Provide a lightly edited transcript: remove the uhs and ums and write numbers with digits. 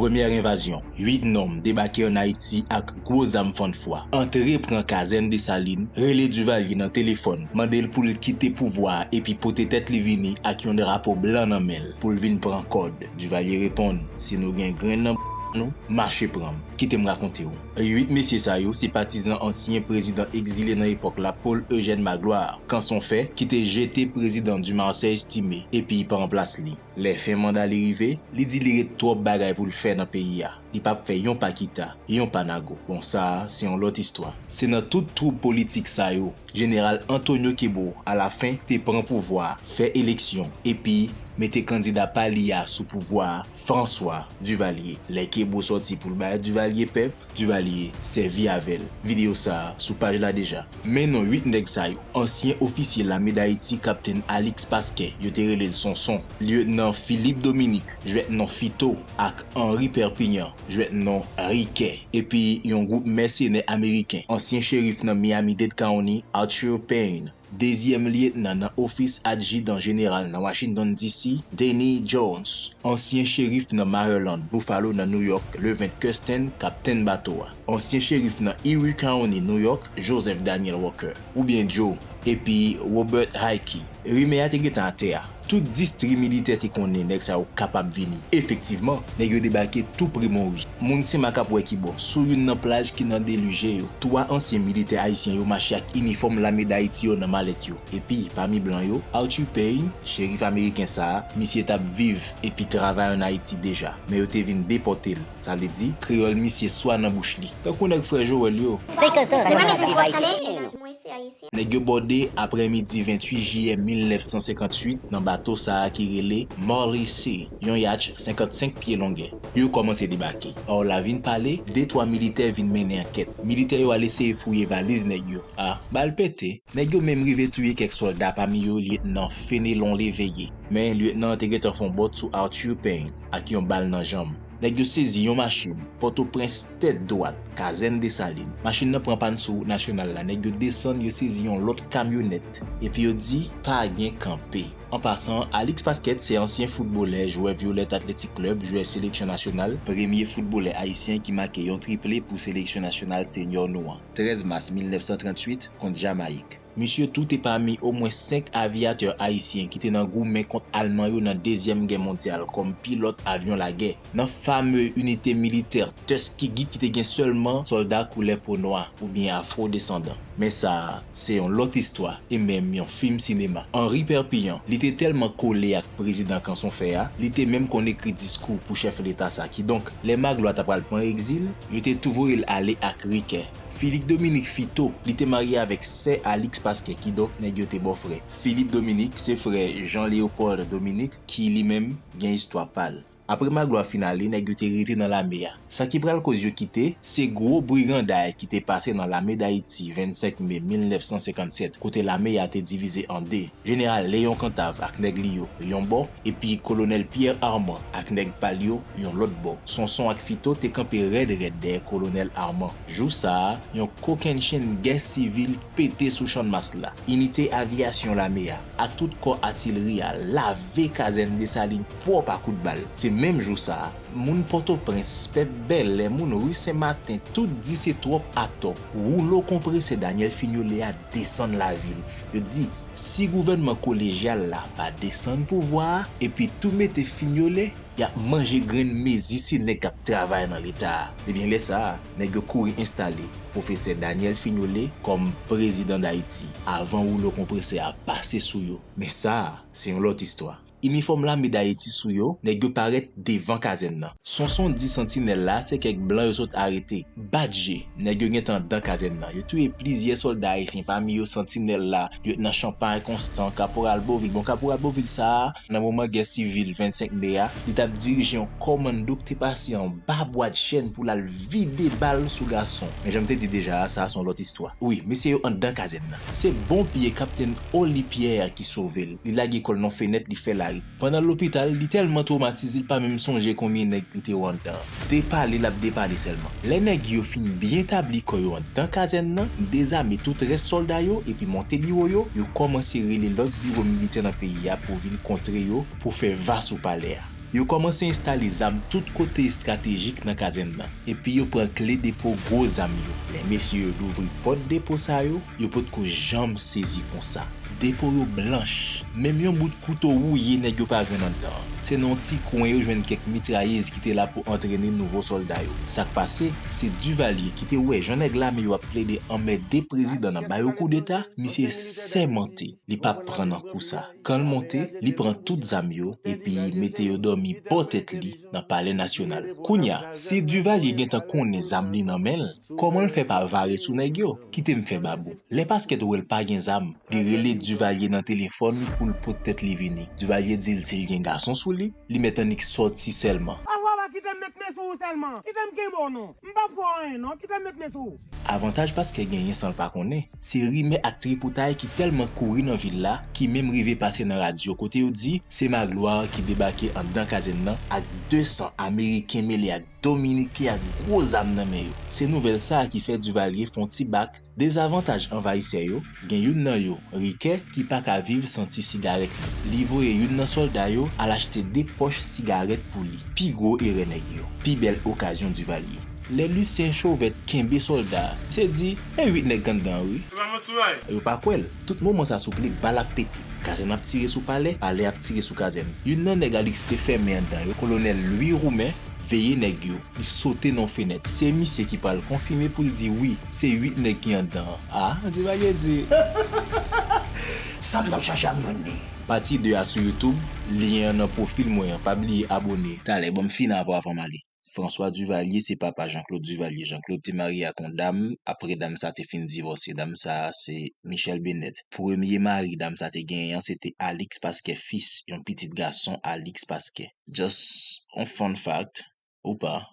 Première invasion. 8 noms débarqués en Haïti avec gros âme fan foi. Entré prend Kazen Dessalines, relé Duvalier dans téléphone, mandel pour le quitter pouvoir et puis poter tête li vini ak yon drapeau blanc dans mel pour le vin prend code. Duvalier répond, si nous gen grain nan nous, marchez pram. Quittez me raconter ou. 8 messieurs sa yo, sympathisants ancien président exilé dans l'époque la Paul Eugène Magloire. Quand son fait, qui était jeté président du Marseille estimé, et puis il prend place li. Les fins mandat li rive, li dit li ret trop bagay pour le faire dans pays ya. Li pa fait yon Pakita, yon Panago. Bon ça, c'est une autre histoire. C'est dans toute troupe politique sa yo. Général Antonio Kebo, à la fin, te prend pouvoir, fait élection, et puis mettez candidat Palia sous pouvoir François Duvalier. Les Kebo sorti pour le bail Duvalier Pep, Duvalier servi avec. Vidéo ça sous page là déjà. Mais non 8 nèg sa yo, ancien officier la médaille Haïti capitaine Alix Pasquet, yo te relé son lieutenant Philippe Dominique, lieutenant Fito ak Henri Perpignan, lieutenant Riquet et puis yon groupe mercenaires américain, ancien shérif dans Miami-Dade County, Arthur Payne. Deuxième lieutenant dans office adjudant général dans Washington DC, Danny Jones. Ancien shérif dans Maryland, Buffalo dans New York, Levent Kirsten, Captain Batoa. Ancien shérif dans Erie County, New York, Joseph Daniel Walker. Ou bien Joe. Et puis Robert Haiki. Rimea te getan à terre. Tout district militaire te konnen nek sa ou capable vini. Effectivement, nèg yo débarqué tout primo oui. Moun se makap wè ki bon. Sou yon nan plage ki nan delugé yo. 3 anciens militaires haïtiens yo marché ak uniforme l'armée d'Haïti yo nan malet yo. Et puis parmi blanc yo, Arthur Payne, shérif américain ça, monsieur tap vive et puis travaille en Haïti déjà. Mais yo te vin déporter. Ça veut dire créole monsieur soit nan bouche li. Tant qu'on nèg frère Joël yo. Nèg yo bordé après-midi 28 juillet 1958 dans bateau ça qui relé Maurice, yon yacht 55 pieds longuet. Yo commencé débarquer. Or la vin parler, 2-3 militaires vin mener enquête. Militaires yo a laissé fouiller valise nèg yo. Ah, bal pété. Nèg yo même rivé tuer quelques soldats parmi yo lieutenant Fénélon l'éveillé. Mais lieutenant te getan fon bot sous Arthur Payne ak yon bal nan jambe. Nèg yo saisi yon machine, Port-au-Prince tête droite, Kazen Dessalines. Machine nan prend pan sou national la, nèg yo descend yo saisi yon l'autre camionnette. Et puis yo dit pas gen campé. En passant, Alix Pasquet, c'est ancien footballeur, joueur Violette Athletic Club, joueur sélection nationale, premier footballeur haïtien qui marqué un triplé pour sélection nationale senior noir. 13 mars 1938 contre Jamaïque. Monsieur tout est parmi au moins 5 aviateurs haïtiens qui étaient dans goumen contre Allemand dans la Deuxième Guerre mondiale comme pilote avion la guerre. Dans fameuse unité militaire Tuskegee qui était seulement soldats couleur peau noire ou bien afro-descendants. Mais ça, c'est une autre histoire et même un film cinéma. Henri Perpignan, il était tellement collé avec le président quand son fait, il était même qu'on écrit discours pour chef d'état ça qui donc les maglois t'a pas le point exil, il était toujours allé à Riquet. Philippe Dominique Fito, il était marié avec Sir Alix Pasquet qui donc nèg yo te beau frère. Philippe Dominique, c'est frère Jean-Léopold Dominique qui lui-même gagne histoire pâle. Après Magloire finale, nèg yo te rete dans la mer. Ça qui pral cause yo quitter, c'est gros brigandage qui t'est passé dans l'armée d'Haïti 25 mai 1957. Côté l'armée a été divisé en deux. Général Léon Cantave ak nèg li yo yon bon et puis colonel Pierre Armand ak nèg Palio yon l'autre bon. Son ak Fito te campé red der colonel Armand. Jou ça, yon coquin chen guerre civile pété sous champ de masse là. Unité aviation l'armée a tout corps artillerie a lavé Kazen Dessalines pour pas coup de balle. C'est même jour ça, moun Port-au-Prince, Pep Bel, les moun Rue Saint-Martin, tout dit c'est trop à top. Rouleau compressé Daniel Fignolet a descendre la ville. Je dis, si gouvernement collégial là va descendre pouvoir et puis tout mette Fignolet, y a manger grain mais ici nèg k'ap travail dans l'état. Eh bien laisse ça, nèg couri installé professeur Daniel Fignolet comme président d'Haïti avant rouleau compressé a passé sous yo. Mais ça, c'est une autre histoire. Uniforme la d'Haïti sou yo, nèg yo paraît devant Kazen nan. Son 10 sentinelles là, c'est quelques blancs yo sont arrêtés. Badge, nèg yo gen dans Kazen nan. Yo tué plusieurs soldats haïtiens parmi yo sentinelles là, lieutenant Champagne Constant, caporal Beauville. Bon caporal Beauville ça, dans moment guerre civile 25 mai, il t'a dirigé un commando qui passé en bas bois de chaîne pour la vider balle sous garçon. Mais j'aime te dit déjà ça son l'autre histoire. Oui, mais c'est yo en dans Kazen nan. C'est bon pied capitaine Oli Pierre qui sauve. Il a école non fenêtre, il fait la pendant l'hôpital, il tellement traumatisé, il pas même songer combien nèg était en dedans. Déparler l'a déparler seulement. Les nèg yo fin bien établi ko yo dans Kazen nan, désarmer tout reste soldat yo et puis monter bureau yo commencer relé l'autre bureau militaire dans pays pour venir contrer yo pour faire va sous palais. Yo komanse installe zam tout kote strategik nan kazen nan. Epi yo pran kle depo gwo zam yo. Le mesye yo louvri pot depo sa yo pot ko jam sezi kon sa. Depo yo blanche. Mem yon bout koutou wouye neg yo pa jwen an dan. Se non ti kouen yo jwen kek mitraillez ki te la pou entraîner nouveau soldat yo. Sak pase, se Duvalier ki te wè jan neg la me yo ap ple de anme de prezident nan bayo coup d'État, mi se semente. Li pa pran nan kou sa. Kan l monte, li pran tout zam yo, epi mete yo dormi potet li nan palais national. Kounya, se Duvalier gen tan konnen zam li nan mel, koman l fe pa vare sou neg yo? Kite m fe babou. Le pasket ou el pa gen zam, li rele Duvalier nan telefon pou l potet li vini. Duvalier dil se li gen garçon sou li met anik sorti selman. Avantage paske genyen san pa konen, se rime ak tripoutay ki telman kouri nan villa ki mem rive pase nan radio kote yo di, se Magloire ki debake an dan kazen nan ak 200 Ameriken mele ak Dominike ak gwo zam nan men yo. Se nouvel sa ki fe Duvalier fon ti bak, dezavantaj envahise yo, gen yon nan yo, Rike ki pa ka vive santi sigaret li. Li voye yon nan soldat yo al achete de poche sigaret pou li. Pi gros e reneg yo. Pi bel okasyon Duvalier. Le Lucien Chauvet kenbe soldat, se di, wit neg gandan oui. Yo pa kwel, tout moment sa souple balak pete. Kazen ap tire sou palais ap tire sou kazen. Yon nan neg alik ste ferme an dan yo, kolonel Louis Roumain, veye neg yo, li saute nan fenet. Se misye ki pal konfirme pou li di oui, se 8 neg ki an dan. Duvalier di. Sam nan chache amyon ni. Pati de a sou YouTube, liyen nan profil mwen, pa bliye abone. Tale, bon fin avwa avan mali. François Duvalier, c'est papa Jean-Claude Duvalier. Jean-Claude te marié à une dame. Après, dame ça te fin divorcé. Dame ça, c'est Michel Bennett. Premier mari, dame ça te gagné, c'était Alix Pasquet, fils, un petit garçon, Alix Pasquet. Just un fun fact, ou pas?